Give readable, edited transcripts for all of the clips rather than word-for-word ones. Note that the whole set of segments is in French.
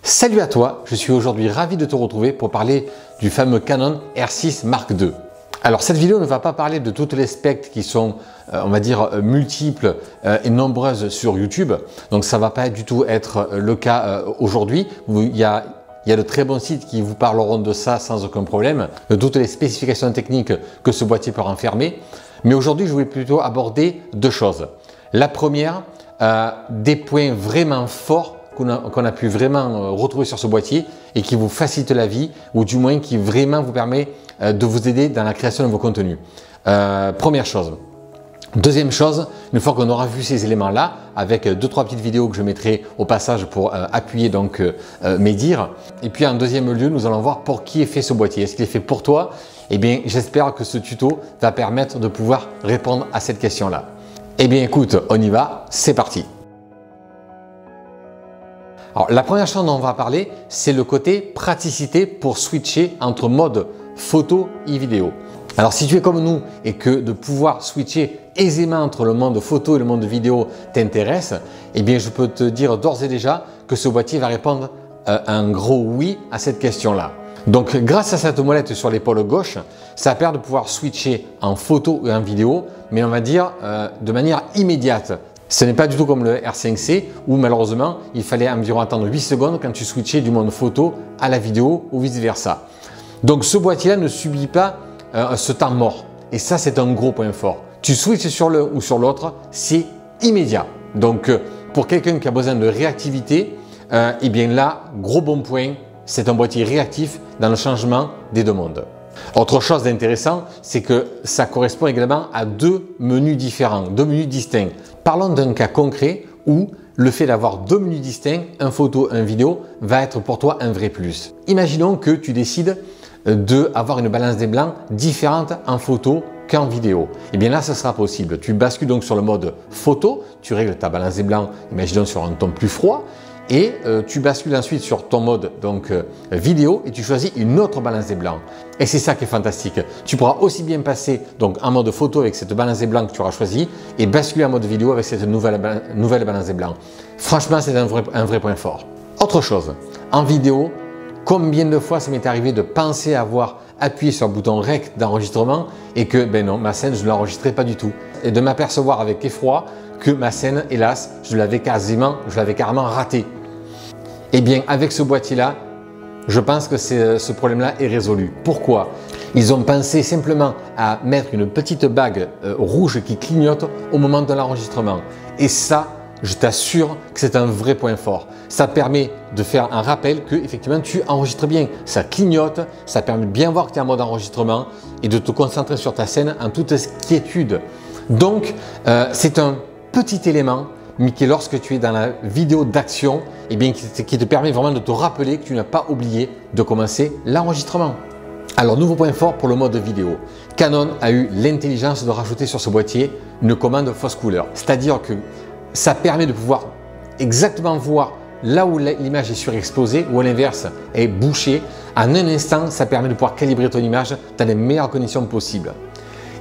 Salut à toi, je suis aujourd'hui ravi de te retrouver pour parler du fameux Canon R6 Mark II. Alors cette vidéo ne va pas parler de toutes les specs qui sont, on va dire, multiples et nombreuses sur YouTube. Donc ça ne va pas du tout être le cas aujourd'hui. Il y a de très bons sites qui vous parleront de ça sans aucun problème, de toutes les spécifications techniques que ce boîtier peut renfermer. Mais aujourd'hui, je voulais plutôt aborder deux choses. La première, des points vraiment forts qu'on a pu vraiment retrouver sur ce boîtier et qui vous facilite la vie, ou du moins qui vraiment vous permet de vous aider dans la création de vos contenus. Première chose. Deuxième chose, une fois qu'on aura vu ces éléments-là, avec 2-3 petites vidéos que je mettrai au passage pour appuyer donc mes dires. Et puis en deuxième lieu, nous allons voir pour qui est fait ce boîtier. Est-ce qu'il est fait pour toi? Eh bien, j'espère que ce tuto va permettre de pouvoir répondre à cette question-là. Eh bien, écoute, on y va, c'est parti. Alors, la première chose dont on va parler, c'est le côté praticité pour switcher entre mode photo et vidéo. Alors, si tu es comme nous et que de pouvoir switcher aisément entre le monde photo et le monde vidéo t'intéresse, eh bien, je peux te dire d'ores et déjà que ce boîtier va répondre un gros oui à cette question-là. Donc, grâce à cette molette sur l'épaule gauche, ça permet de pouvoir switcher en photo et en vidéo, mais on va dire de manière immédiate. Ce n'est pas du tout comme le R5C où malheureusement il fallait environ attendre 8 secondes quand tu switchais du mode photo à la vidéo ou vice versa. Donc ce boîtier-là ne subit pas ce temps mort et ça c'est un gros point fort. Tu switches sur l'un ou sur l'autre, c'est immédiat. Donc pour quelqu'un qui a besoin de réactivité, et bien là, gros bon point, c'est un boîtier réactif dans le changement des deux mondes. Autre chose d'intéressant, c'est que ça correspond également à deux menus différents, deux menus distincts. Parlons d'un cas concret où le fait d'avoir deux menus distincts, un photo, un vidéo, va être pour toi un vrai plus. Imaginons que tu décides d'avoir une balance des blancs différente en photo qu'en vidéo. Et bien là, ce sera possible. Tu bascules donc sur le mode photo, tu règles ta balance des blancs, imaginons sur un ton plus froid, et tu bascules ensuite sur ton mode donc vidéo et tu choisis une autre balance des blancs. Et c'est ça qui est fantastique. Tu pourras aussi bien passer donc en mode photo avec cette balance des blancs que tu auras choisi et basculer en mode vidéo avec cette nouvelle balance des blancs. Franchement, c'est un vrai point fort. Autre chose, en vidéo, combien de fois ça m'est arrivé de penser avoir appuyé sur le bouton REC d'enregistrement et que ben non, ma scène je ne l'enregistrais pas du tout. Et de m'apercevoir avec effroi que ma scène, hélas, je l'avais carrément ratée. Eh bien, avec ce boîtier-là, je pense que ce problème-là est résolu. Pourquoi? Ils ont pensé simplement à mettre une petite bague rouge qui clignote au moment de l'enregistrement. Et ça, je t'assure que c'est un vrai point fort. Ça permet de faire un rappel que effectivement tu enregistres bien. Ça clignote, ça permet de bien voir que tu es en mode enregistrement et de te concentrer sur ta scène en toute quiétude. Donc, c'est un petit élément, mais qui lorsque tu es dans la vidéo d'action, eh bien, qui te permet vraiment de te rappeler que tu n'as pas oublié de commencer l'enregistrement. Alors, nouveau point fort pour le mode vidéo. Canon a eu l'intelligence de rajouter sur ce boîtier une commande fausse couleur. C'est-à-dire que ça permet de pouvoir exactement voir là où l'image est surexposée ou à l'inverse est bouchée. En un instant, ça permet de pouvoir calibrer ton image dans les meilleures conditions possibles.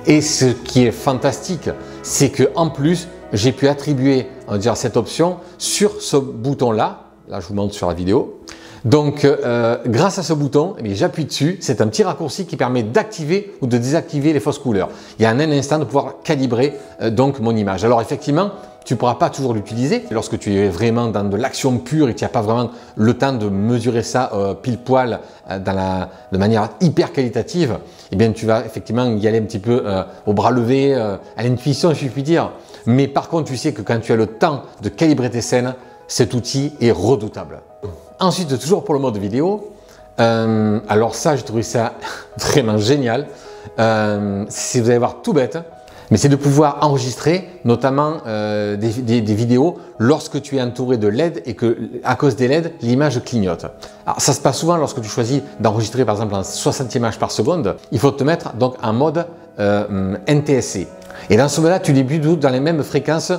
Et ce qui est fantastique, c'est qu'en plus, j'ai pu attribuer on va dire, cette option sur ce bouton-là. Là, je vous montre sur la vidéo. Donc, grâce à ce bouton, eh j'appuie dessus. C'est un petit raccourci qui permet d'activer ou de désactiver les fausses couleurs. Il y a en un instant de pouvoir calibrer donc mon image. Alors, effectivement, tu ne pourras pas toujours l'utiliser lorsque tu es vraiment dans de l'action pure et que tu n'as pas vraiment le temps de mesurer ça pile poil de manière hyper qualitative. Eh bien, tu vas effectivement y aller un petit peu au bras levé, à l'intuition, si je puis dire. Mais par contre, tu sais que quand tu as le temps de calibrer tes scènes, cet outil est redoutable. Ensuite, toujours pour le mode vidéo, alors ça, j'ai trouvé ça vraiment génial. Si vous allez voir tout bête, mais c'est de pouvoir enregistrer notamment des vidéos lorsque tu es entouré de LED et que à cause des LED, l'image clignote. Alors ça se passe souvent lorsque tu choisis d'enregistrer par exemple en 60 images par seconde. Il faut te mettre donc en mode NTSC. Et dans ce mode-là, tu débutes dans les mêmes fréquences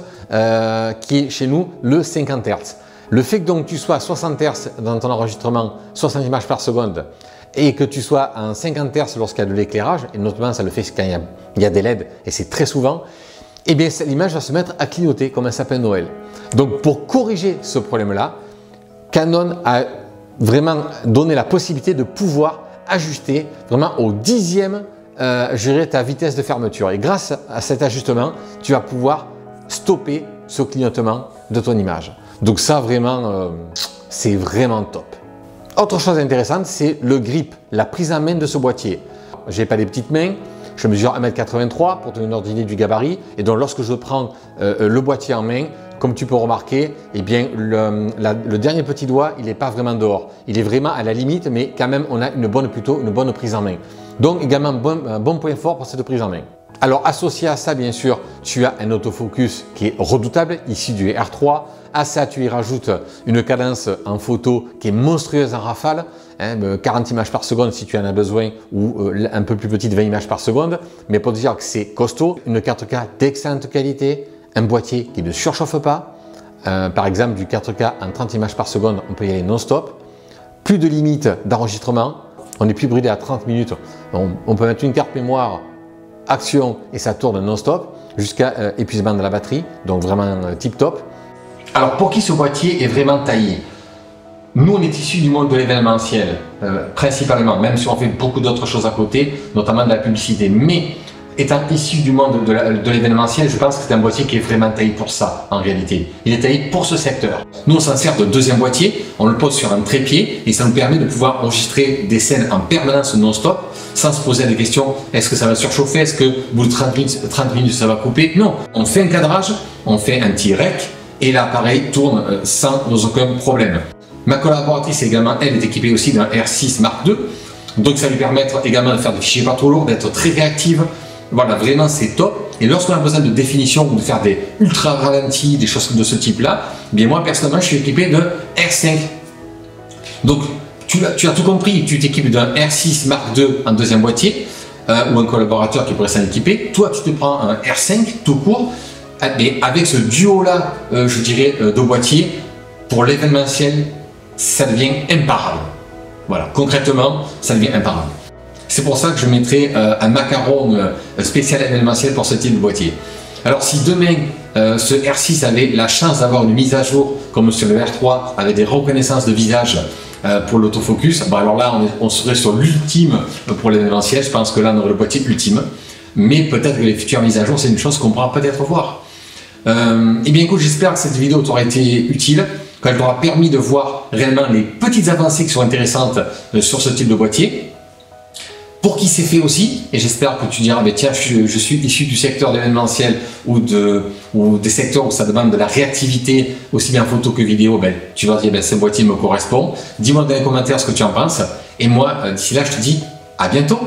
qui est chez nous le 50 Hz. Le fait que donc tu sois à 60 Hz dans ton enregistrement, 60 images par seconde, et que tu sois en 50 Hz lorsqu'il y a de l'éclairage, et notamment ça le fait quand il y a des LED, et c'est très souvent, eh bien l'image va se mettre à clignoter comme un sapin de Noël. Donc pour corriger ce problème-là, Canon a vraiment donner la possibilité de pouvoir ajuster vraiment au dixième ta vitesse de fermeture. Et grâce à cet ajustement, tu vas pouvoir stopper ce clignotement de ton image. Donc ça vraiment, c'est vraiment top. Autre chose intéressante, c'est le grip, la prise en main de ce boîtier. J'ai pas des petites mains, je mesure 1,83 m pour donner une ordre d'idée du gabarit. Et donc lorsque je prends le boîtier en main, comme tu peux remarquer, eh bien, le dernier petit doigt, il n'est pas vraiment dehors. Il est vraiment à la limite, mais quand même, on a plutôt une bonne prise en main. Donc également, un bon point fort pour cette prise en main. Alors associé à ça, bien sûr, tu as un autofocus qui est redoutable, ici du R3. À ça, tu y rajoutes une cadence en photo qui est monstrueuse en rafale, 40 images par seconde si tu en as besoin, ou un peu plus petite, 20 images par seconde. Mais pour te dire que c'est costaud, une 4K d'excellente qualité, un boîtier qui ne surchauffe pas. Par exemple, du 4K en 30 images par seconde, on peut y aller non-stop. Plus de limite d'enregistrement, on n'est plus bridé à 30 minutes. On peut mettre une carte mémoire action et ça tourne non-stop jusqu'à épuisement de la batterie, donc vraiment tip top. Alors pour qui ce boîtier est vraiment taillé? Nous on est issus du monde de l'événementiel principalement, même si on fait beaucoup d'autres choses à côté, notamment de la publicité, mais étant issu du monde de l'événementiel, je pense que c'est un boîtier qui est vraiment taillé pour ça en réalité. Il est taillé pour ce secteur. Nous on s'en sert de deuxième boîtier, on le pose sur un trépied et ça nous permet de pouvoir enregistrer des scènes en permanence non-stop sans se poser des questions, est-ce que ça va surchauffer, est-ce que au bout de 30 minutes ça va couper? Non, on fait un cadrage, on fait un petit rec et l'appareil tourne sans aucun problème. Ma collaboratrice également, elle est équipée aussi d'un R6 Mark II, donc ça lui permet également de faire des fichiers pas trop lourds, d'être très réactive. Voilà, vraiment c'est top. Et lorsqu'on a besoin de définition ou de faire des ultra ralentis, des choses de ce type-là, bien moi personnellement je suis équipé de R5. Donc tu as tout compris, tu t'équipes d'un R6 Mark II en deuxième boîtier ou un collaborateur qui pourrait s'en équiper. Toi tu te prends un R5 tout court, mais avec ce duo-là, je dirais, de boîtiers, pour l'événementiel, ça devient imparable. Voilà, concrètement, ça devient imparable. C'est pour ça que je mettrai un macaron spécial événementiel pour ce type de boîtier. Alors si demain ce R6 avait la chance d'avoir une mise à jour comme sur le R3 avec des reconnaissances de visage pour l'autofocus, ben alors là on serait sur l'ultime pour l'événementiel. Je pense que là on aurait le boîtier ultime. Mais peut-être que les futures mises à jour c'est une chose qu'on pourra peut-être voir. Et bien écoute, j'espère que cette vidéo t'aura été utile, qu'elle t'aura permis de voir réellement les petites avancées qui sont intéressantes sur ce type de boîtier. Pour qui c'est fait aussi, et j'espère que tu diras, tiens, je suis issu du secteur de l'événementiel ou des secteurs où ça demande de la réactivité, aussi bien photo que vidéo, tu vas dire, ce boîtier me correspond. Dis-moi dans les commentaires ce que tu en penses, et moi, d'ici là, je te dis à bientôt.